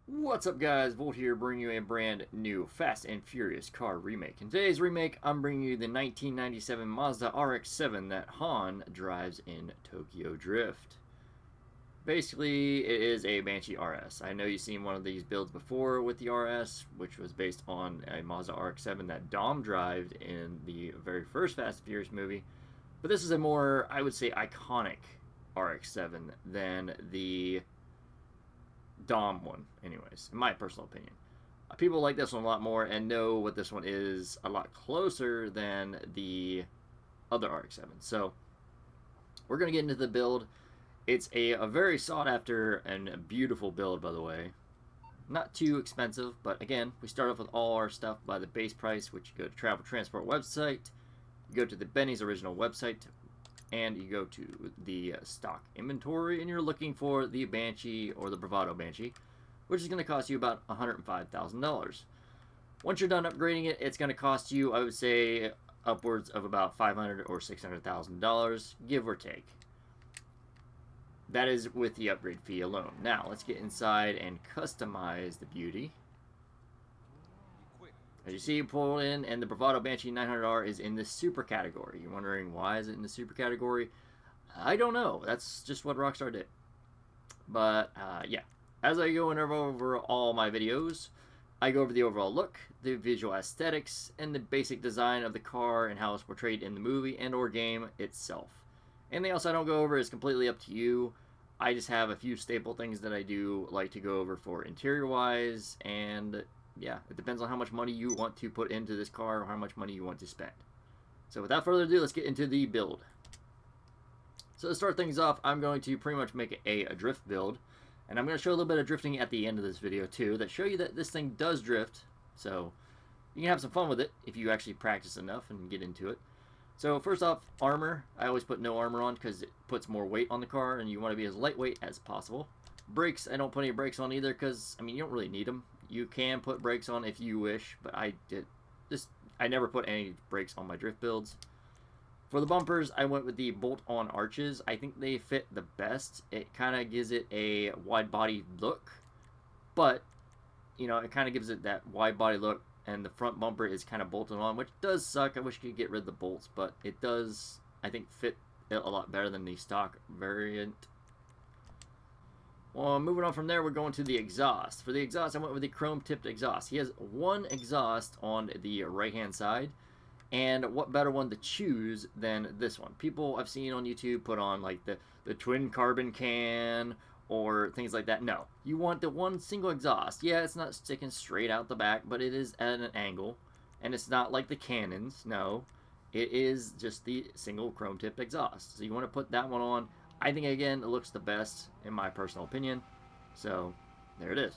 What's up guys, Volt here bringing you a brand new Fast and Furious car remake. In today's remake, I'm bringing you the 1997 Mazda RX-7 that Han drives in Tokyo Drift. Basically, it is a Banshee RS. I know you've seen one of these builds before with the RS, which was based on a Mazda RX-7 that Dom drove in the very first Fast and Furious movie. But this is a more, I would say, iconic RX-7 than the Dom one, anyways, in my personal opinion. People like this one a lot more and know what this one is a lot closer than the other RX-7. So we're going to get into the build. It's a very sought after and beautiful build, by the way. Not too expensive, but again, we start off with all our stuff by the base price, which you go to Travel Transport website, you go to the Benny's original website, and you go to the stock inventory, and you're looking for the Banshee or the Bravado Banshee, which is going to cost you about $105,000. Once you're done upgrading it, it's going to cost you, I would say, upwards of about $500,000 or $600,000, give or take. That is with the upgrade fee alone. Now, let's get inside and customize the beauty. As you see, pull in, and the Bravado Banshee 900R is in the super category. You're wondering, why is it in the super category? I don't know. That's just what Rockstar did. But, yeah. As I go over all my videos, I go over the overall look, the visual aesthetics, and the basic design of the car and how it's portrayed in the movie and or game itself. Anything else I don't go over is completely up to you. I just have a few staple things that I do like to go over for interior-wise, and yeah, it depends on how much money you want to put into this car or how much money you want to spend. So without further ado, let's get into the build. So to start things off, I'm going to pretty much make a drift build. And I'm going to show a little bit of drifting at the end of this video too, that show you that this thing does drift. So you can have some fun with it if you actually practice enough and get into it. So first off, armor. I always put no armor on because it puts more weight on the car and you want to be as lightweight as possible. Brakes, I don't put any brakes on either because, I mean, you don't really need them. You can put brakes on if you wish, but I never put any brakes on my drift builds. For the bumpers, I went with the bolt-on arches. I think they fit the best. It kind of gives it a wide-body look, but, you know, it kind of gives it that wide-body look, and the front bumper is kind of bolted on, which does suck. I wish you could get rid of the bolts, but it does, I think, fit a lot better than the stock variant. Well, moving on from there, we're going to the exhaust. For the exhaust, I went with the chrome-tipped exhaust. He has one exhaust on the right-hand side, and what better one to choose than this one? People I've seen on YouTube put on like the twin carbon can or things like that. No, you want the one single exhaust. Yeah, it's not sticking straight out the back, but it is at an angle, and it's not like the cannons. No, it is just the single chrome-tipped exhaust. So you want to put that one on. I think, again, it looks the best, in my personal opinion. So, there it is.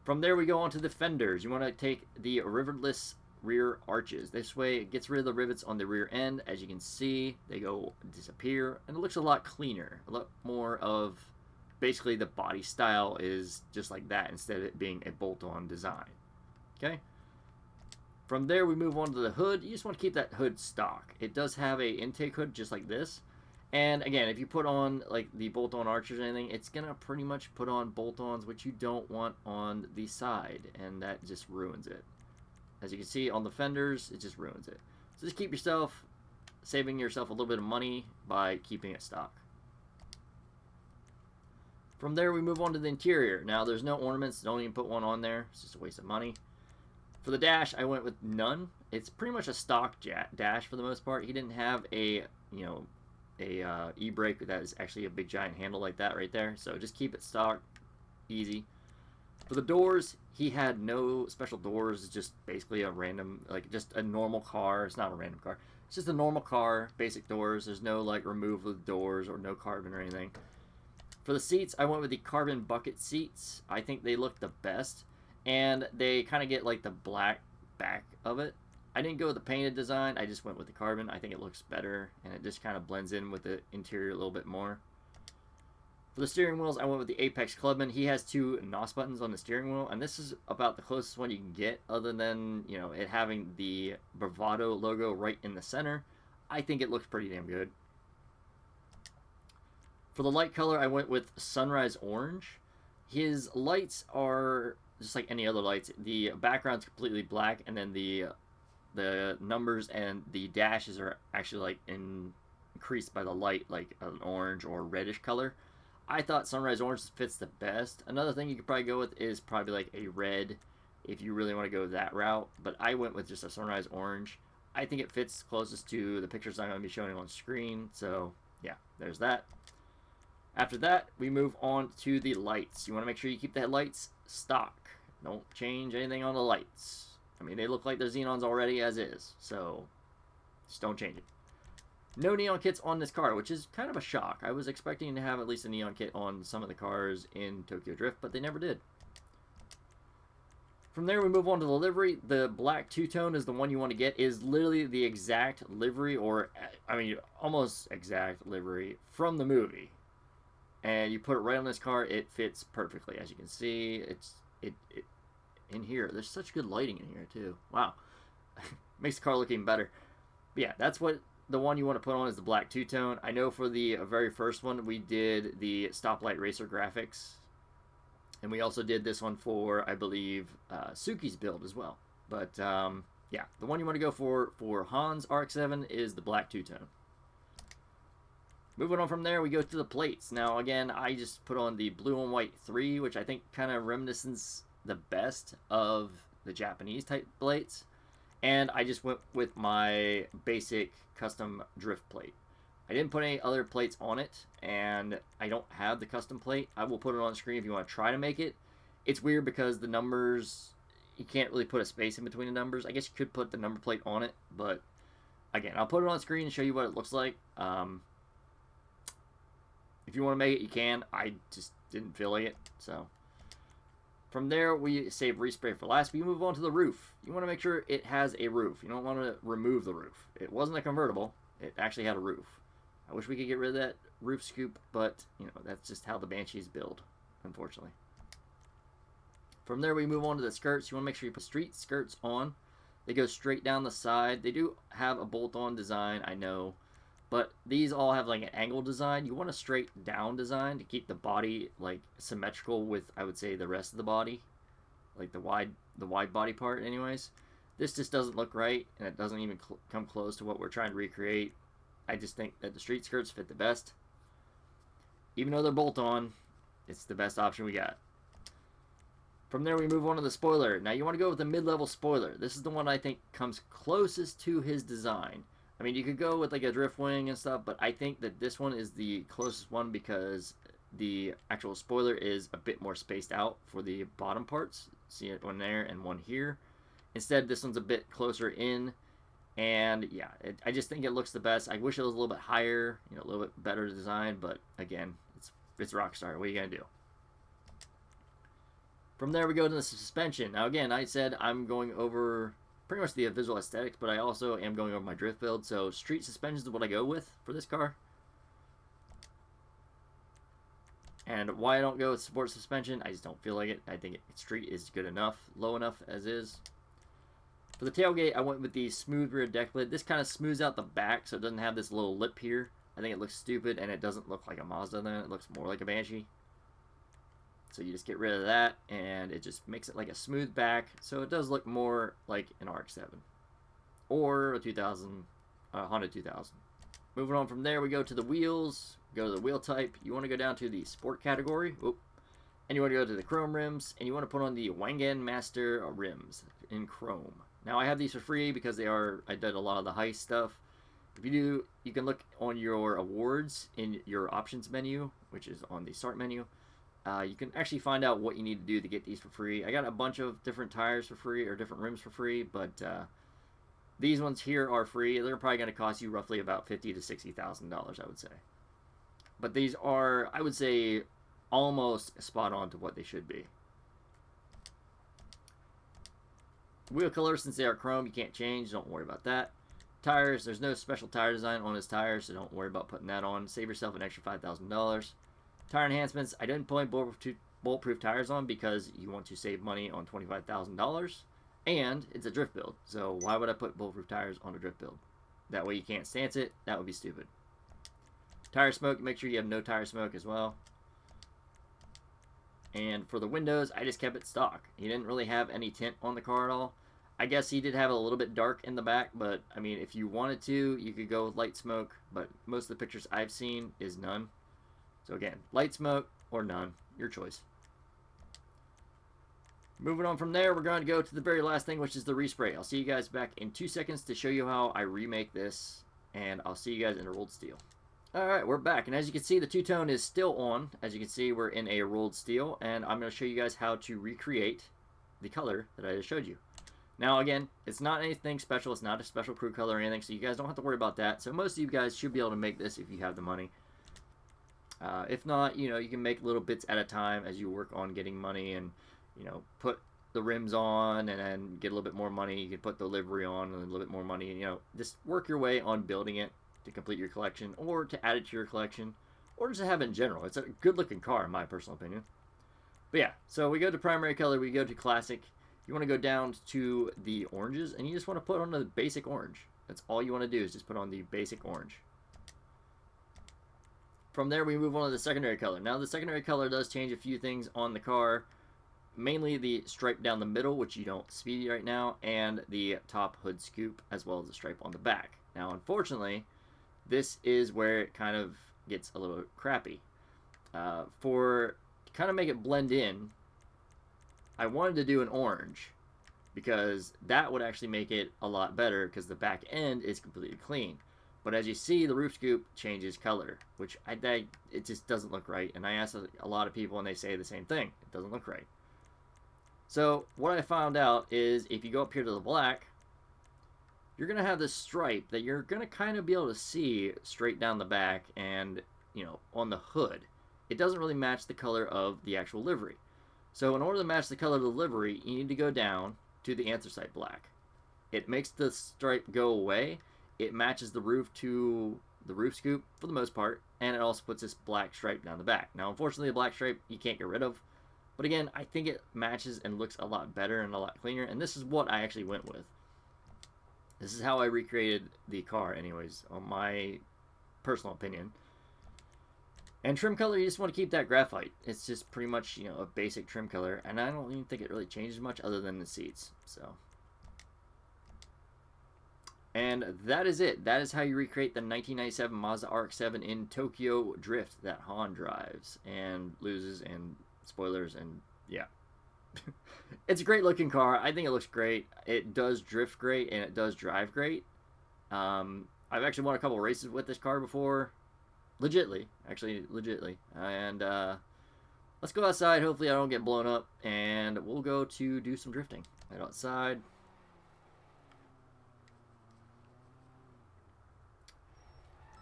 From there, we go on to the fenders. You want to take the rivetless rear arches. This way, it gets rid of the rivets on the rear end. As you can see, they go disappear, and it looks a lot cleaner. A lot more of, basically, the body style is just like that, instead of it being a bolt-on design. Okay? From there, we move on to the hood. You just want to keep that hood stock. It does have a intake hood, just like this. And again, if you put on like the bolt-on archers or anything, it's gonna pretty much put on bolt-ons, which you don't want on the side, and that just ruins it. As you can see on the fenders, it just ruins it. So just keep saving yourself a little bit of money by keeping it stock. From there, we move on to the interior. Now, there's no ornaments. Don't even put one on there. It's just a waste of money. For the dash, I went with none. It's pretty much a stock dash for the most part. He didn't have a, you know, e-brake that is actually a big giant handle like that right there, so just keep it stock, easy. For the doors, he had no special doors, just basically a random, like just a normal car. It's not a random car, it's just a normal car, basic doors. There's no like removable doors or no carbon or anything. For the seats, I went with the carbon bucket seats. I think they look the best, and they kind of get like the black back of it. I didn't go with the painted design, I just went with the carbon. I think it looks better, and it just kind of blends in with the interior a little bit more. For the steering wheels, I went with the Apex Clubman. He has two NOS buttons on the steering wheel, and this is about the closest one you can get, other than, you know, it having the Bravado logo right in the center. I think it looks pretty damn good. For the light color, I went with Sunrise Orange. His lights are just like any other lights. The background's completely black, and then the numbers and the dashes are actually like increased by the light, like an orange or reddish color. I thought sunrise orange fits the best. Another thing you could probably go with is probably like a red if you really want to go that route, but I went with just a sunrise orange. I think it fits closest to the pictures I'm going to be showing on screen, so yeah, there's that. After that, we move on to the lights. You want to make sure you keep the headlights stock. Don't change anything on the lights. I mean, they look like they're Xenons already as is, so just don't change it. No neon kits on this car, which is kind of a shock. I was expecting to have at least a neon kit on some of the cars in Tokyo Drift, but they never did. From there, we move on to the livery. The black two-tone is the one you want to get. It is literally the exact livery, or, I mean, almost exact livery from the movie. And you put it right on this car, it fits perfectly. As you can see, it's in here. There's such good lighting in here, too. Wow. Makes the car look even better. But yeah, that's what the one you want to put on is the black two-tone. I know for the very first one, we did the Stoplight Racer graphics. And we also did this one for, I believe, Suki's build as well. But, yeah, the one you want to go for Han's RX-7 is the black two-tone. Moving on from there, we go to the plates. Now, again, I just put on the blue and white 3, which I think kind of reminiscence the best of the Japanese type plates. And I just went with my basic custom drift plate. I didn't put any other plates on it, and I don't have the custom plate. I will put it on screen if you want to try to make it. It's weird because the numbers, you can't really put a space in between the numbers. I guess you could put the number plate on it, but again, I'll put it on screen and show you what it looks like. If you want to make it, you can. I just didn't feel like it, so. From there, we save respray for last. We move on to the roof. You want to make sure it has a roof. You don't want to remove the roof. It wasn't a convertible. It actually had a roof. I wish we could get rid of that roof scoop, but, you know, that's just how the Banshees build, unfortunately. From there, we move on to the skirts. You want to make sure you put street skirts on. They go straight down the side. They do have a bolt-on design, I know, but these all have, like, an angle design. You want a straight-down design to keep the body, like, symmetrical with, I would say, the rest of the body, like the wide body part, anyways. This just doesn't look right, and it doesn't even come close to what we're trying to recreate. I just think that the street skirts fit the best. Even though they're bolt-on, it's the best option we got. From there, we move on to the spoiler. Now, you want to go with the mid-level spoiler. This is the one I think comes closest to his design. I mean, you could go with like a drift wing and stuff, but I think that this one is the closest one because the actual spoiler is a bit more spaced out for the bottom parts. See it one there and one here. Instead, this one's a bit closer in. And yeah, I just think it looks the best. I wish it was a little bit higher, you know, a little bit better design, but again, it's Rockstar. What are you gonna do? From there, we go to the suspension. Now, again, I said I'm going over pretty much the visual aesthetics, but I also am going over my drift build. So street suspension is what I go with for this car. And why I don't go with sport suspension, I just don't feel like it. I think street is good enough, low enough as is. For the tailgate, I went with the smooth rear deck lid. This kind of smooths out the back so it doesn't have this little lip here. I think it looks stupid, and it doesn't look like a Mazda then. It looks more like a Banshee. So you just get rid of that, and it just makes it like a smooth back, so it does look more like an RX-7. Or a Honda 2000. Moving on from there, we go to the wheels. Go to the wheel type. You want to go down to the sport category. And you want to go to the chrome rims, and you want to put on the Wangan Master rims in chrome. Now, I have these for free because I did a lot of the heist stuff. If you do, you can look on your awards in your options menu, which is on the start menu. You can actually find out what you need to do to get these for free. I got a bunch of different tires for free, or different rims for free, but these ones here are free. They're probably going to cost you roughly about $50,000 to $60,000, I would say. But these are, I would say, almost spot on to what they should be. Wheel color, since they are chrome, you can't change. Don't worry about that. Tires, there's no special tire design on his tires, so don't worry about putting that on. Save yourself an extra $5,000. Tire enhancements, I didn't put bulletproof tires on because you want to save money on $25,000. And it's a drift build, so why would I put bulletproof tires on a drift build? That way you can't stance it. That would be stupid. Tire smoke, make sure you have no tire smoke as well. And for the windows, I just kept it stock. He didn't really have any tint on the car at all. I guess he did have a little bit dark in the back, but I mean, if you wanted to, you could go with light smoke, but most of the pictures I've seen is none. So again, light smoke or none, your choice. Moving on from there, we're going to go to the very last thing, which is the respray. I'll see you guys back in 2 seconds to show you how I remake this, and I'll see you guys in a rolled steel. Alright, we're back, and as you can see, the two-tone is still on. As you can see, we're in a rolled steel, and I'm going to show you guys how to recreate the color that I just showed you. Now, again, it's not anything special. It's not a special crew color or anything, so you guys don't have to worry about that. So most of you guys should be able to make this if you have the money. If not, you know, you can make little bits at a time as you work on getting money and, you know, put the rims on and then get a little bit more money. You can put the livery on and a little bit more money. And, you know, just work your way on building it to complete your collection or to add it to your collection or just to have it in general. It's a good-looking car, in my personal opinion. But yeah, so we go to primary color. We go to classic. You want to go down to the oranges, and you just want to put on the basic orange. That's all you want to do is just put on the basic orange. From there, we move on to the secondary color. Now, the secondary color does change a few things on the car. Mainly the stripe down the middle, which you don't see right now, and the top hood scoop, as well as the stripe on the back. Now, unfortunately, this is where it kind of gets a little crappy. To kind of make it blend in, I wanted to do an orange because that would actually make it a lot better because the back end is completely clean. But as you see, the roof scoop changes color, which it just doesn't look right. And I asked a lot of people and they say the same thing. It doesn't look right. So what I found out is if you go up here to the black, you're going to have this stripe that you're going to kind of be able to see straight down the back and, you know, on the hood. It doesn't really match the color of the actual livery. So in order to match the color of the livery, you need to go down to the anthracite black. It makes the stripe go away. It matches the roof to the roof scoop for the most part, and it also puts this black stripe down the back. Now, unfortunately, the black stripe you can't get rid of. But again, I think it matches and looks a lot better and a lot cleaner, and this is what I actually went with. This is how I recreated the car anyways, on my personal opinion. And trim color, you just want to keep that graphite. It's just pretty much, you know, a basic trim color. And I don't even think it really changes much other than the seats. So. And that is it. That is how you recreate the 1997 Mazda RX-7 in Tokyo Drift that Han drives and loses and spoilers and yeah. It's a great looking car. I think it looks great. It does drift great and it does drive great. I've actually won a couple races with this car before. Legitly. And let's go outside. Hopefully I don't get blown up. And we'll go to do some drifting. Right outside.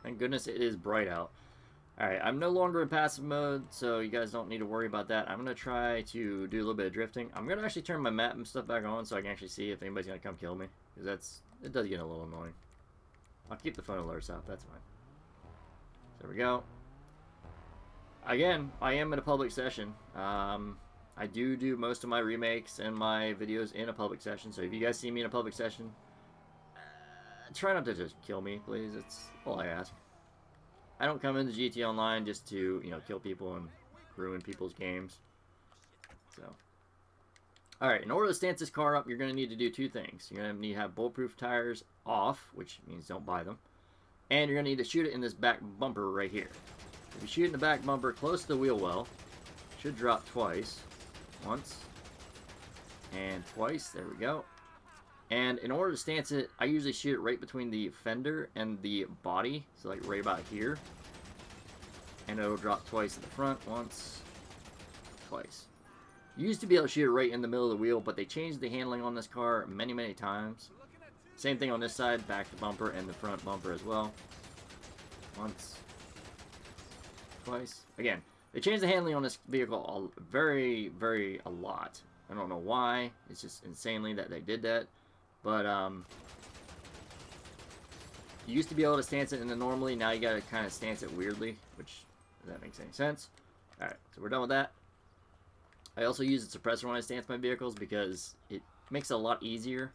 Thank goodness it is bright out. Alright, I'm no longer in passive mode, so you guys don't need to worry about that. I'm going to try to do a little bit of drifting. I'm going to actually turn my map and stuff back on so I can actually see if anybody's going to come kill me. Because it does get a little annoying. I'll keep the phone alerts out, that's fine. There we go. Again, I am in a public session. I do most of my remakes and my videos in a public session, so if you guys see me in a public session, try not to just kill me, please. That's all I ask. I don't come into GT Online just to, you know, kill people and ruin people's games. So, alright, in order to stance this car up, you're going to need to do two things. You're going to need to have bulletproof tires off, which means don't buy them. And you're going to need to shoot it in this back bumper right here. If you shoot it in the back bumper close to the wheel well, it should drop twice. Once. And twice. There we go. And in order to stance it, I usually shoot it right between the fender and the body. So like right about here. And it'll drop twice at the front. Once. Twice. You used to be able to shoot it right in the middle of the wheel, but they changed the handling on this car many times. Same thing on this side, back to bumper and the front bumper as well. Once. Twice. Again, they changed the handling on this vehicle a lot. I don't know why. It's just insanely that they did that. But, you used to be able to stance it in the normally, now you gotta kind of stance it weirdly, which, if that makes any sense. Alright, so we're done with that. I also use a suppressor when I stance my vehicles because it makes it a lot easier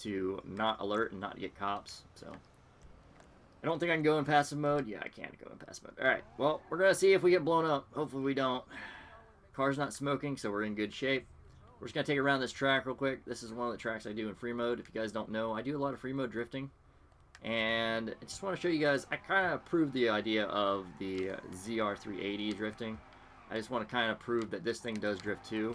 to not alert and not get cops, so. I don't think I can go in passive mode. Yeah, I can go in passive mode. Alright, well, we're gonna see if we get blown up. Hopefully we don't. Car's not smoking, so we're in good shape. We're just going to take it around this track real quick. This is one of the tracks I do in free mode. If you guys don't know, I do a lot of free mode drifting. And I just want to show you guys, I kind of proved the idea of the ZR380 drifting. I just want to kind of prove that this thing does drift too.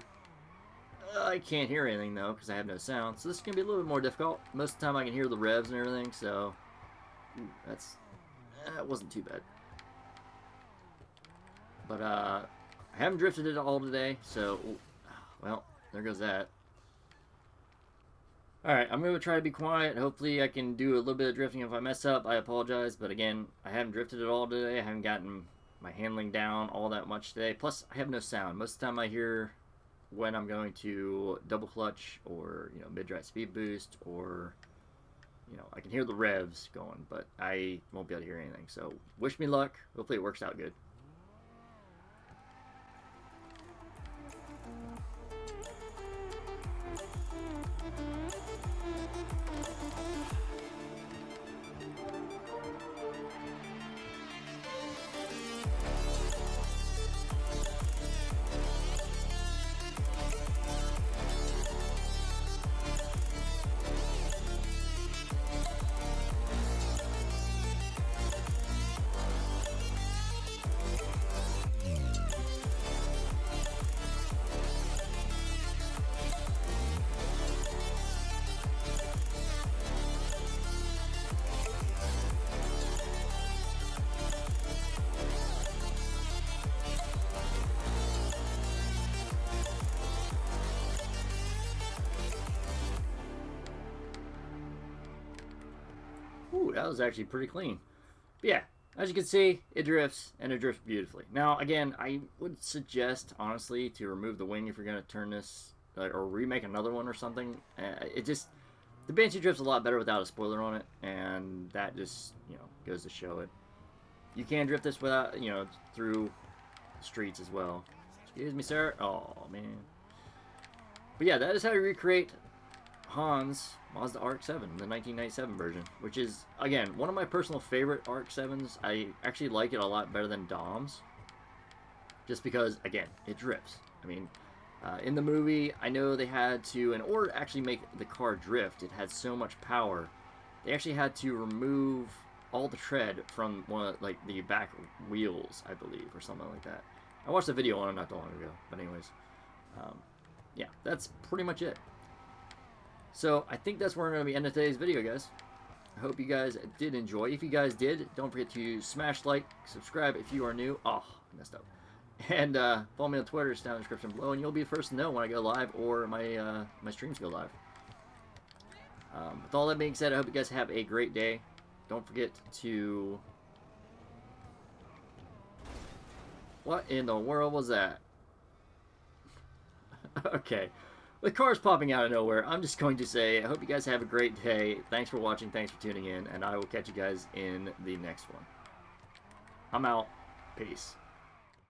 I can't hear anything though, because I have no sound. So this is going to be a little bit more difficult. Most of the time I can hear the revs and everything, so that wasn't too bad. But I haven't drifted it all today, so, well, there goes that. Alright, I'm going to try to be quiet. Hopefully I can do a little bit of drifting. If I mess up, I apologize. But again, I haven't drifted at all today. I haven't gotten my handling down all that much today. Plus, I have no sound. Most of the time I hear when I'm going to double clutch or, you know, mid-drive speed boost or, you know, I can hear the revs going. But I won't be able to hear anything. So, wish me luck. Hopefully it works out good. Ooh, that was actually pretty clean. But yeah, as you can see, it drifts, and it drifts beautifully. Now, again, I would suggest, honestly, to remove the wing if you're going to turn this, or remake another one or something. The Banshee drifts a lot better without a spoiler on it, and that just, you know, goes to show it. You can drift this without, you know, through streets as well. Excuse me, sir. Oh, man. But yeah, that is how you recreate Han's Mazda RX-7, the 1997 version, which is, again, one of my personal favorite RX-7s. I actually like it a lot better than Dom's, just because, again, it drifts. I mean, in the movie, I know they had to, in order to actually make the car drift, it had so much power, they actually had to remove all the tread from one of, like, the back wheels, I believe, or something like that. I watched a video on it not that long ago, but anyways, yeah, that's pretty much it. So, I think that's where we're going to be ending today's video, guys. I hope you guys did enjoy. If you guys did, don't forget to smash like, subscribe if you are new. Oh, I messed up. And follow me on Twitter. It's down in the description below, and you'll be the first to know when I go live or my my streams go live. With all that being said, I hope you guys have a great day. Don't forget to... What in the world was that? Okay. With cars popping out of nowhere, I'm just going to say, I hope you guys have a great day. Thanks for watching, thanks for tuning in, and I will catch you guys in the next one. I'm out. Peace.